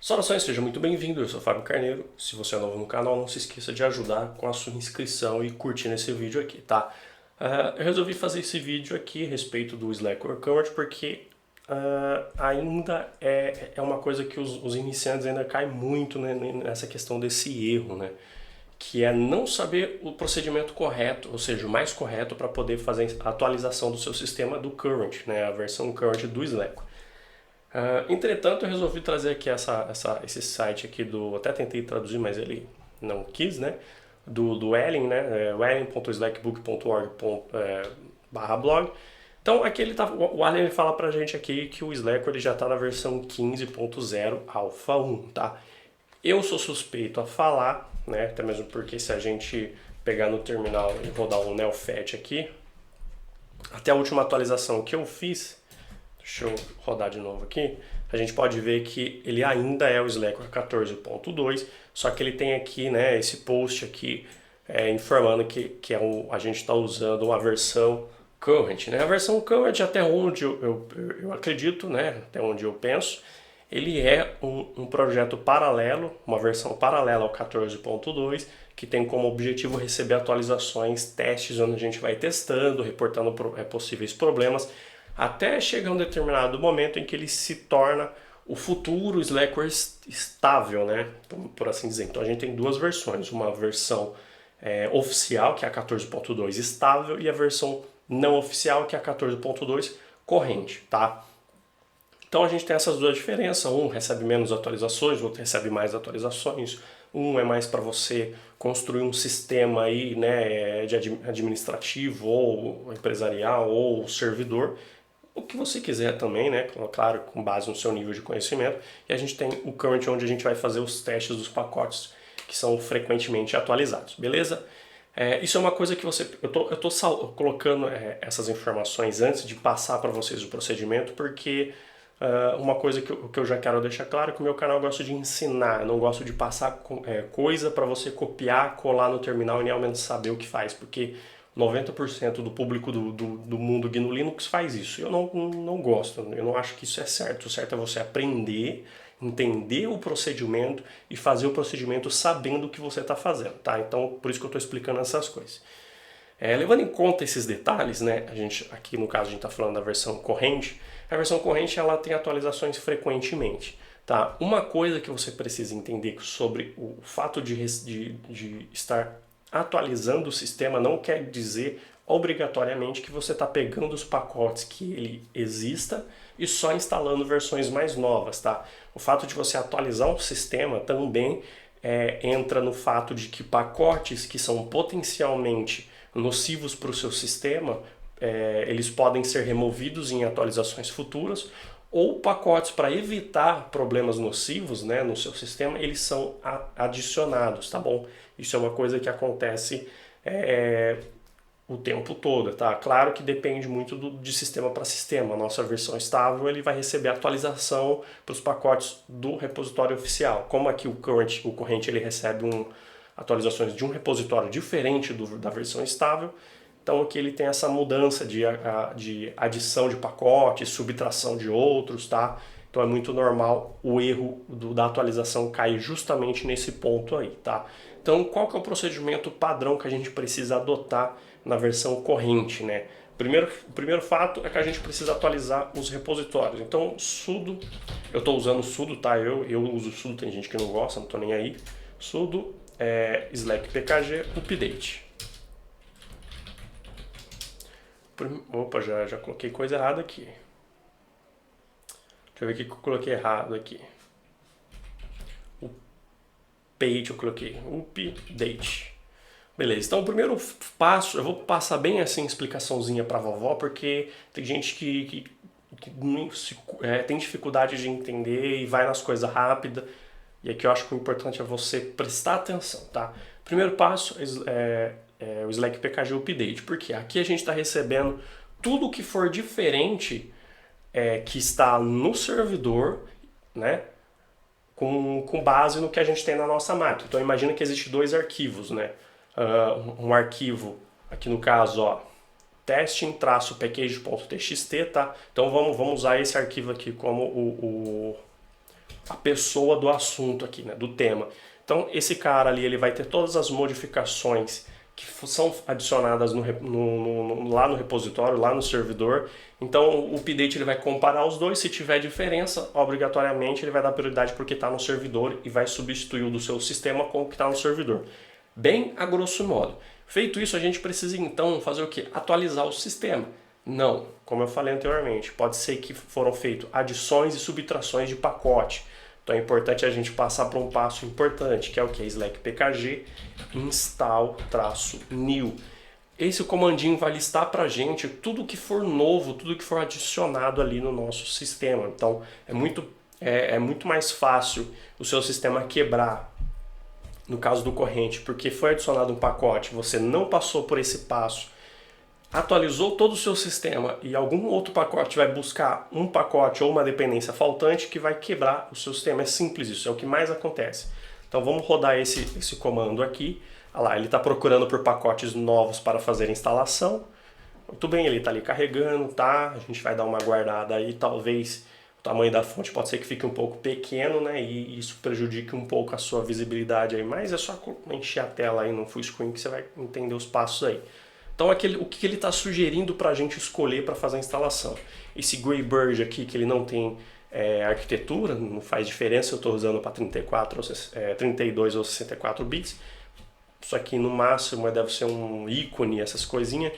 Saudações, seja muito bem-vindo, eu sou o Fábio Carneiro. Se você é novo no canal, não se esqueça de ajudar com a sua inscrição e curtindo esse vídeo aqui, tá? Eu resolvi fazer esse vídeo aqui a respeito do Slack Workaround porque ainda é uma coisa que os iniciantes ainda caem muito, né, nessa questão desse erro, né? Que é não saber o procedimento correto, ou seja, o mais correto para poder fazer a atualização do seu sistema do Current, né, a versão Current do Slack. Entretanto, eu resolvi trazer aqui esse site aqui até tentei traduzir, mas ele não quis, né? Do Ellen, né? ellen.slackbook.org/blog. Então, aqui o Allen ele fala pra gente aqui que o Slack ele já está na versão 15.0 Alpha 1, tá? Eu sou suspeito a falar, né? Até mesmo porque se a gente pegar no terminal e rodar um Neofet aqui, até a última atualização que eu fiz, deixa eu rodar de novo aqui, a gente pode ver que ele ainda é o Slackware 14.2, só que ele tem aqui, né, esse post aqui informando que a gente está usando uma versão Current, né? A versão Current, até onde eu acredito, né, até onde eu penso, ele é um projeto paralelo, uma versão paralela ao 14.2, que tem como objetivo receber atualizações, testes, onde a gente vai testando, reportando possíveis problemas, até chegar um determinado momento em que ele se torna o futuro Slackware estável, né? Por assim dizer. Então a gente tem duas versões, uma versão oficial, que é a 14.2 estável, e a versão não oficial, que é a 14.2 corrente, tá? Então a gente tem essas duas diferenças, um recebe menos atualizações, o outro recebe mais atualizações, um é mais para você construir um sistema aí, né, de administrativo ou empresarial ou servidor, o que você quiser também, né? Claro, com base no seu nível de conhecimento. E a gente tem o Current, onde a gente vai fazer os testes dos pacotes que são frequentemente atualizados, beleza? Isso é uma coisa que eu tô colocando essas informações antes de passar para vocês o procedimento, porque uma coisa que eu já quero deixar claro é que o meu canal gosta de ensinar, eu não gosto de passar coisa para você copiar, colar no terminal e realmente saber o que faz, porque 90% do público do mundo GNU Linux faz isso. Eu não gosto, eu não acho que isso é certo. O certo é você aprender, entender o procedimento e fazer o procedimento sabendo o que você está fazendo, tá? Então, por isso que eu estou explicando essas coisas. Levando em conta esses detalhes, né, aqui no caso a gente está falando da versão corrente, a versão corrente ela tem atualizações frequentemente. Tá? Uma coisa que você precisa entender sobre o fato de estar atualizando o sistema não quer dizer obrigatoriamente que você está pegando os pacotes que ele exista e só instalando versões mais novas, tá? O fato de você atualizar um sistema também entra no fato de que pacotes que são potencialmente nocivos para o seu sistema, eles podem ser removidos em atualizações futuras, ou pacotes para evitar problemas nocivos, né, no seu sistema, eles são adicionados, tá bom? Isso é uma coisa que acontece o tempo todo, tá? Claro que depende muito de sistema para sistema. A nossa versão estável ele vai receber atualização para os pacotes do repositório oficial. Como aqui o corrente ele recebe atualizações de um repositório diferente da versão estável, então aqui ele tem essa mudança de adição de pacotes, subtração de outros, tá? Então é muito normal o erro da atualização cair justamente nesse ponto aí, tá? Então qual que é o procedimento padrão que a gente precisa adotar na versão corrente, né? O primeiro fato é que a gente precisa atualizar os repositórios. Então sudo, eu estou usando sudo, tá? Eu uso sudo, tem gente que não gosta, não estou nem aí. Sudo slack pkg update. Opa, já coloquei coisa errada aqui. Deixa eu ver o que eu coloquei errado aqui. O page eu coloquei. Update. Beleza, então o primeiro passo, eu vou passar bem assim, explicaçãozinha pra vovó, porque tem gente que tem dificuldade de entender e vai nas coisas rápidas. E aqui eu acho que o importante é você prestar atenção, tá? Primeiro passo o Slack PKG Update, porque aqui a gente está recebendo tudo que for diferente que está no servidor, né, com base no que a gente tem na nossa máquina. Então imagina que existe dois arquivos, né? Um arquivo, aqui no caso, ó, testing-package.txt, tá? Então vamos usar esse arquivo aqui como a pessoa do assunto aqui, né, do tema. Então esse cara ali ele vai ter todas as modificações que são adicionadas lá no repositório, lá no servidor. Então o update ele vai comparar os dois, se tiver diferença, obrigatoriamente ele vai dar prioridade porque está no servidor e vai substituir o do seu sistema com o que está no servidor. Bem a grosso modo. Feito isso, a gente precisa então fazer o quê? Atualizar o sistema. Não, como eu falei anteriormente, pode ser que foram feitas adições e subtrações de pacote. Então é importante a gente passar por um passo importante, que é o que? Slack PKG install-new. Esse comandinho vai listar para a gente tudo que for novo, tudo que for adicionado ali no nosso sistema. Então é muito mais fácil o seu sistema quebrar, no caso do corrente, porque foi adicionado um pacote, você não passou por esse passo, atualizou todo o seu sistema e algum outro pacote vai buscar um pacote ou uma dependência faltante que vai quebrar o seu sistema. É simples isso, é o que mais acontece. Então vamos rodar esse comando aqui. Olha lá, ele está procurando por pacotes novos para fazer a instalação. Muito bem, ele está ali carregando, tá? A gente vai dar uma guardada aí, talvez o tamanho da fonte pode ser que fique um pouco pequeno, né? E isso prejudique um pouco a sua visibilidade aí, mas é só encher a tela aí no full screen que você vai entender os passos aí. Então o que ele está sugerindo para a gente escolher para fazer a instalação? Esse Graybird aqui, que ele não tem arquitetura, não faz diferença, eu estou usando para 32 ou 64 bits. Isso aqui no máximo deve ser um ícone, essas coisinhas.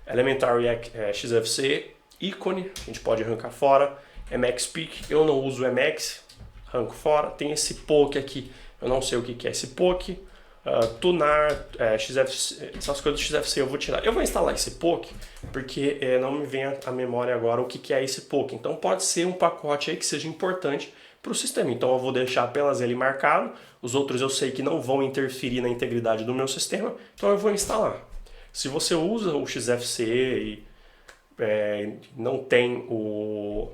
Elementary XFCE, ícone, a gente pode arrancar fora. MXPeak, eu não uso MX, arranco fora. Tem esse POC aqui, eu não sei o que é esse POC. Tunar, XFC, essas coisas do XFC eu vou tirar. Eu vou instalar esse POC porque não me vem à memória agora o que é esse POC. Então pode ser um pacote aí que seja importante para o sistema. Então eu vou deixar apenas ele marcado. Os outros eu sei que não vão interferir na integridade do meu sistema. Então eu vou instalar. Se você usa o XFCE e não tem o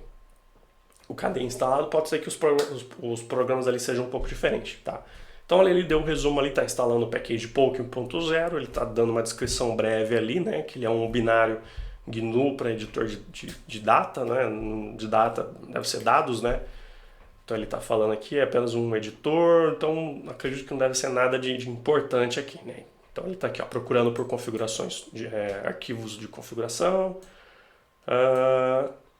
KDE instalado, pode ser que os programas ali sejam um pouco diferentes, tá? Então ele deu um resumo ali, está instalando o package POC 1.0, ele está dando uma descrição breve ali, né, que ele é um binário GNU para editor de data, né, de data deve ser dados, né, então ele está falando aqui, é apenas um editor, então acredito que não deve ser nada de importante aqui, né. Então ele está aqui ó, procurando por configurações, de arquivos de configuração,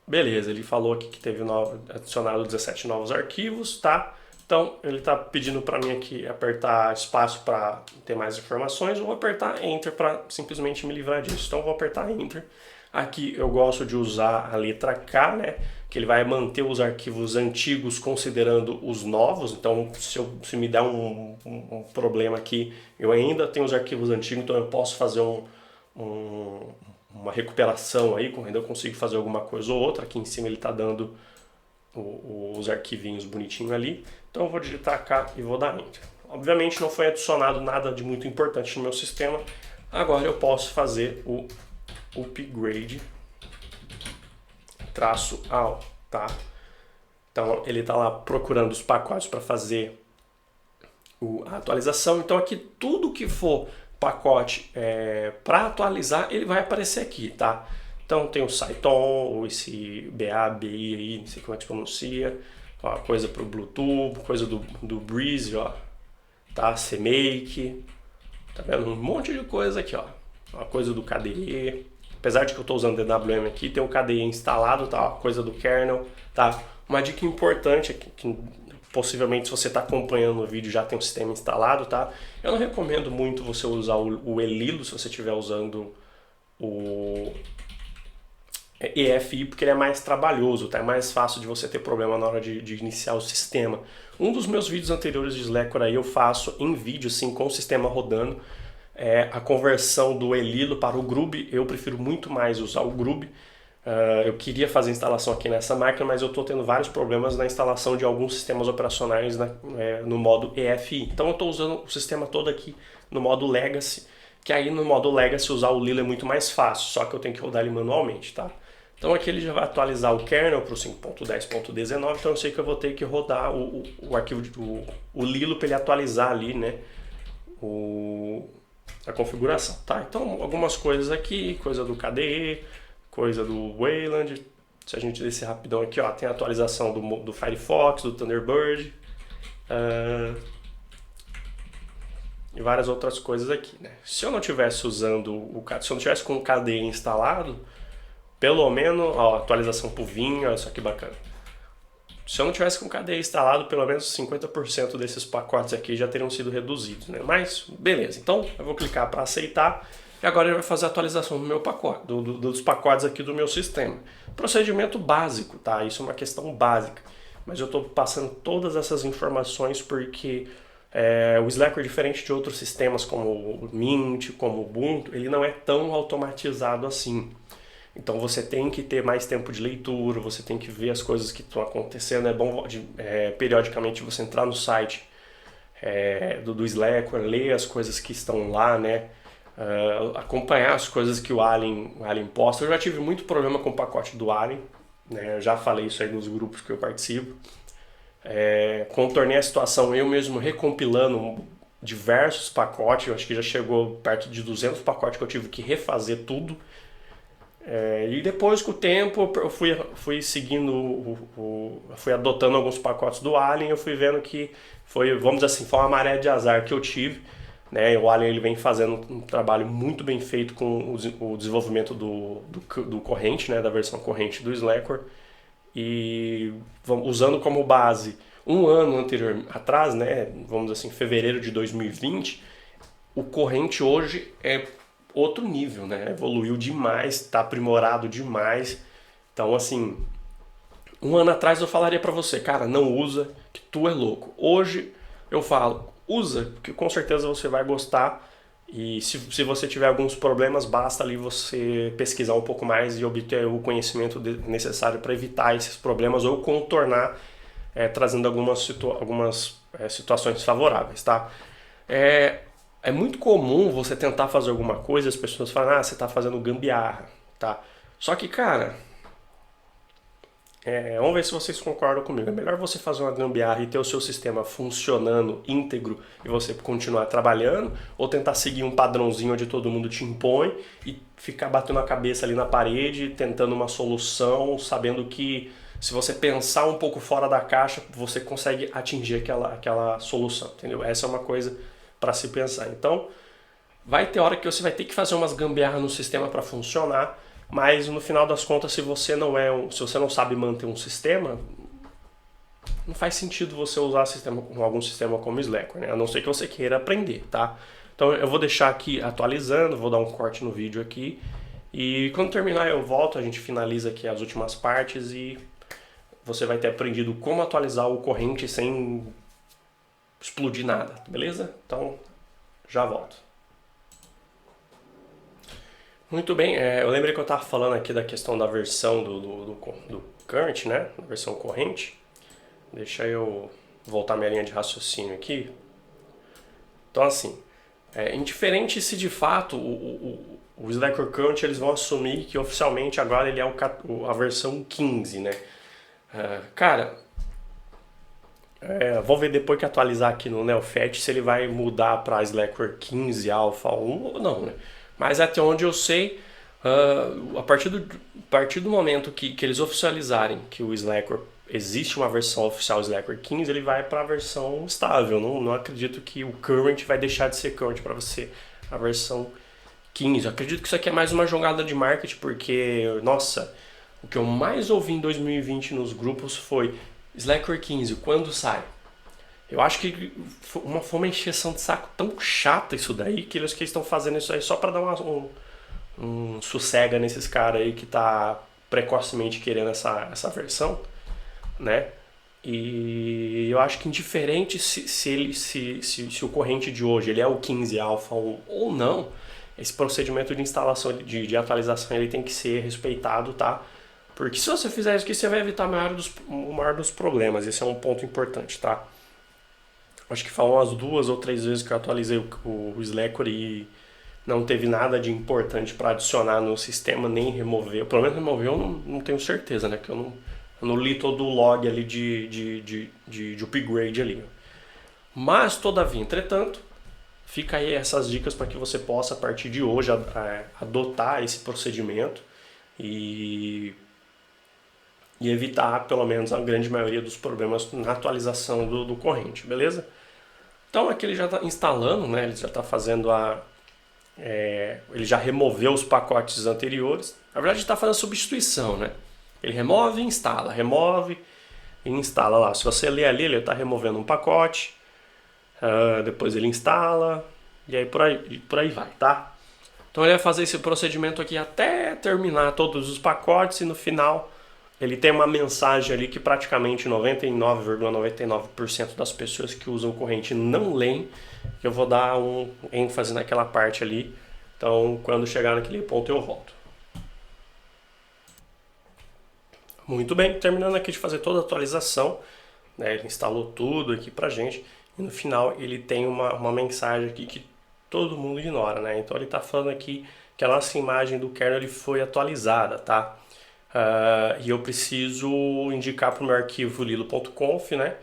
beleza, ele falou aqui que teve adicionado 17 novos arquivos, tá? Então ele está pedindo para mim aqui apertar espaço para ter mais informações ou apertar Enter para simplesmente me livrar disso. Então eu vou apertar Enter. Aqui eu gosto de usar a letra K, né? Que ele vai manter os arquivos antigos considerando os novos. Então se me der um problema aqui, eu ainda tenho os arquivos antigos, então eu posso fazer uma recuperação aí, ainda eu consigo fazer alguma coisa ou outra. Aqui em cima ele está dando os arquivinhos bonitinhos ali. Então eu vou digitar cá e vou dar Enter. Obviamente não foi adicionado nada de muito importante no meu sistema. Agora eu posso fazer o upgrade -AL, tá? Então ele está lá procurando os pacotes para fazer a atualização. Então aqui tudo que for pacote para atualizar, ele vai aparecer aqui, tá? Então tem o Cyton, ou esse BABI aí, não sei como é que se pronuncia, ó, coisa para o Bluetooth, coisa do Breeze, ó, tá? CMake, tá vendo? Um monte de coisa aqui, ó, uma coisa do KDE, apesar de que eu estou usando DWM aqui, tem o KDE instalado, tá? Coisa do kernel, tá? Uma dica importante aqui, que possivelmente se você está acompanhando o vídeo já tem um sistema instalado, tá? Eu não recomendo muito você usar o Elilo se você estiver usando o EFI, porque ele é mais trabalhoso, tá? É mais fácil de você ter problema na hora de iniciar o sistema. Um dos meus vídeos anteriores de Slackware aí eu faço em vídeo, assim, com o sistema rodando, a conversão do Elilo para o Grub. Eu prefiro muito mais usar o Grub. Eu queria fazer a instalação aqui nessa máquina, mas eu estou tendo vários problemas na instalação de alguns sistemas operacionais no modo EFI. Então eu estou usando o sistema todo aqui no modo Legacy, que aí no modo Legacy usar o Lilo é muito mais fácil, só que eu tenho que rodar ele manualmente, tá? Então aqui ele já vai atualizar o kernel para o 5.10.19, então eu sei que eu vou ter que rodar o arquivo, o Lilo para ele atualizar ali, né, a configuração, tá? Então algumas coisas aqui, coisa do KDE, coisa do Wayland, Se a gente descer rapidão aqui, ó, tem a atualização do Firefox, do Thunderbird e várias outras coisas aqui, né? Se eu não tivesse usando se eu não tivesse com o KDE instalado, pelo menos, ó, atualização pro Vim, olha só que bacana. Se eu não tivesse com o KDE instalado, pelo menos 50% desses pacotes aqui já teriam sido reduzidos, né? Mas, beleza. Então, eu vou clicar para aceitar e agora ele vai fazer a atualização do meu pacote, dos pacotes aqui do meu sistema. Procedimento básico, tá? Isso é uma questão básica. Mas eu estou passando todas essas informações porque o Slackware, diferente de outros sistemas como o Mint, como o Ubuntu, ele não é tão automatizado assim. Então você tem que ter mais tempo de leitura, você tem que ver as coisas que estão acontecendo. É bom periodicamente você entrar no site do Slackware, ler as coisas que estão lá, né? Acompanhar as coisas que o Alien posta. Eu já tive muito problema com o pacote do Alien, né? Eu já falei isso aí nos grupos que eu participo. Contornei a situação eu mesmo recompilando diversos pacotes. Eu acho que já chegou perto de 200 pacotes que eu tive que refazer tudo. E depois, com o tempo, eu fui seguindo, fui adotando alguns pacotes do Alien. Eu fui vendo que vamos dizer assim, foi uma maré de azar que eu tive, né? O Alien ele vem fazendo um trabalho muito bem feito com o desenvolvimento do corrente, né? Da versão corrente do Slackware. E usando como base um ano atrás, né? Vamos dizer assim, fevereiro de 2020, o corrente hoje é outro nível, né? Evoluiu demais, está aprimorado demais. Então, assim, um ano atrás eu falaria para você, cara, não usa, que tu é louco. Hoje eu falo, usa, porque com certeza você vai gostar. E se você tiver alguns problemas, basta ali você pesquisar um pouco mais e obter o conhecimento necessário para evitar esses problemas ou contornar, trazendo algumas situações favoráveis, tá? É muito comum você tentar fazer alguma coisa e as pessoas falam, você está fazendo gambiarra, tá? Só que, cara, vamos ver se vocês concordam comigo. É melhor você fazer uma gambiarra e ter o seu sistema funcionando íntegro e você continuar trabalhando, ou tentar seguir um padrãozinho onde todo mundo te impõe e ficar batendo a cabeça ali na parede, tentando uma solução, sabendo que se você pensar um pouco fora da caixa, você consegue atingir aquela solução, entendeu? Essa é uma coisa para se pensar. Então, vai ter hora que você vai ter que fazer umas gambiarras no sistema para funcionar, mas no final das contas, se você não sabe manter um sistema, não faz sentido você usar algum sistema como Slackware, né? A não ser que você queira aprender, tá? Então eu vou deixar aqui atualizando, vou dar um corte no vídeo aqui e quando terminar eu volto, a gente finaliza aqui as últimas partes e você vai ter aprendido como atualizar o corrente sem explodir nada, beleza? Então, já volto. Muito bem, eu lembrei que eu estava falando aqui da questão da versão do current, né? Da versão corrente. Deixa eu voltar minha linha de raciocínio aqui. Então, assim, indiferente se de fato o Slackware Current eles vão assumir que oficialmente agora ele é a versão 15, né? Cara, vou ver depois que atualizar aqui no NeoFet se ele vai mudar para Slackware 15 Alpha 1 ou não, né? Mas até onde eu sei, a partir do momento que eles oficializarem que o Slackware existe uma versão oficial Slackware 15, ele vai para a versão estável. Não acredito que o Current vai deixar de ser Current para você, a versão 15. Eu acredito que isso aqui é mais uma jogada de marketing, porque, nossa, o que eu mais ouvi em 2020 nos grupos foi Slackware 15, quando sai? Eu acho que foi uma encheção de saco tão chata isso daí, que eles estão fazendo isso aí só para dar um sossega nesses caras aí que tá precocemente querendo essa versão, né? E eu acho que indiferente se o corrente de hoje ele é o 15 Alpha ou não, esse procedimento de instalação, de atualização, ele tem que ser respeitado, tá? Porque se você fizer isso aqui, você vai evitar o maior dos problemas. Esse é um ponto importante, tá? Acho que foram umas 2 ou 3 vezes que eu atualizei o Slackware e não teve nada de importante para adicionar no sistema, nem remover. Pelo menos remover eu não tenho certeza, né? Que eu não li todo o log ali de upgrade ali. Mas, todavia, entretanto, fica aí essas dicas para que você possa, a partir de hoje, adotar esse procedimento e e evitar pelo menos a grande maioria dos problemas na atualização do corrente, beleza? Então aqui ele já está instalando, né? Ele já está fazendo ele já removeu os pacotes anteriores. Na verdade está fazendo substituição, né? Ele remove e instala lá. Se você ler ali, ele está removendo um pacote, depois ele instala e aí por aí vai, tá? Então ele vai fazer esse procedimento aqui até terminar todos os pacotes e no final ele tem uma mensagem ali que praticamente 99,99% das pessoas que usam corrente não leem. Eu vou dar um ênfase naquela parte ali. Então quando chegar naquele ponto eu volto. Muito bem, terminando aqui de fazer toda a atualização, né, ele instalou tudo aqui pra gente e no final ele tem uma mensagem aqui que todo mundo ignora, né? Então ele está falando aqui que a nossa imagem do kernel ele foi atualizada, tá? E eu preciso indicar para o meu arquivo lilo.conf, né?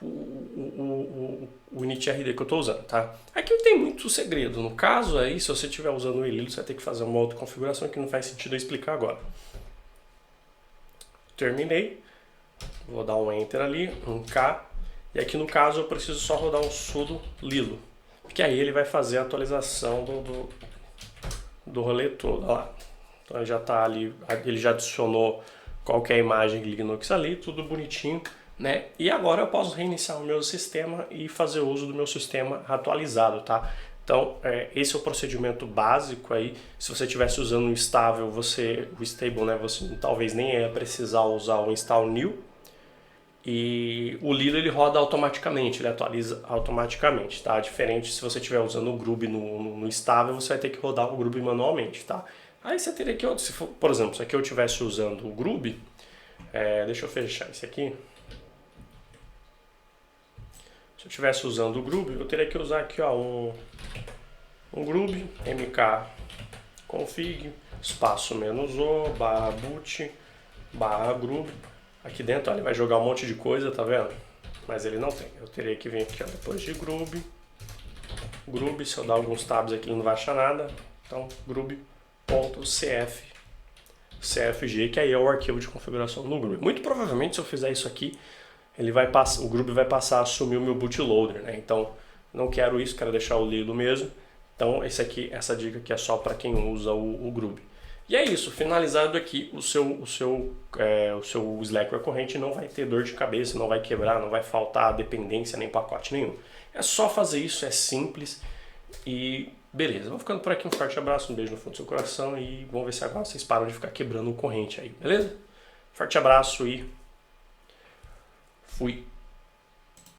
O initrd que eu estou usando, tá? Aqui não tem muito segredo. No caso aí, se você estiver usando o Lilo, você vai ter que fazer uma outra configuração que não faz sentido eu explicar agora. Terminei. Vou dar um Enter ali, um K. E aqui no caso eu preciso só rodar um sudo lilo. Porque aí ele vai fazer a atualização do rolê todo. Olha lá. Então ele já está ali, ele já adicionou qualquer imagem Linux ali, tudo bonitinho, né? E agora eu posso reiniciar o meu sistema e fazer uso do meu sistema atualizado, tá? Então esse é o procedimento básico aí. Se você estivesse usando o estável, o stable, né? Você talvez nem ia precisar usar o install new. E o Lilo ele roda automaticamente, ele atualiza automaticamente, tá? Diferente se você estiver usando o Grub no estável, você vai ter que rodar o Grub manualmente, tá? Aí você teria que, se for, por exemplo, se aqui eu estivesse usando o Grub, deixa eu fechar isso aqui. Se eu estivesse usando o Grub, eu teria que usar aqui, ó, um Grub mk config espaço -o /boot /grub. Aqui dentro, ó, ele vai jogar um monte de coisa, tá vendo? Mas ele não tem. Eu teria que vir aqui, ó, depois de grub, se eu dar alguns tabs aqui ele não vai achar nada. Então, grub.cfg, que aí é o arquivo de configuração do grub. Muito provavelmente, se eu fizer isso aqui, o grub vai passar a assumir o meu bootloader, né? Então, não quero isso, quero deixar o Lilo mesmo. Então, essa dica aqui é só para quem usa o grub. E é isso, finalizado aqui, o seu Slackware corrente não vai ter dor de cabeça, não vai quebrar, não vai faltar dependência nem pacote nenhum. É só fazer isso, é simples e beleza. Vou ficando por aqui, um forte abraço, um beijo no fundo do seu coração e vamos ver se agora vocês param de ficar quebrando corrente aí, beleza? Forte abraço e fui!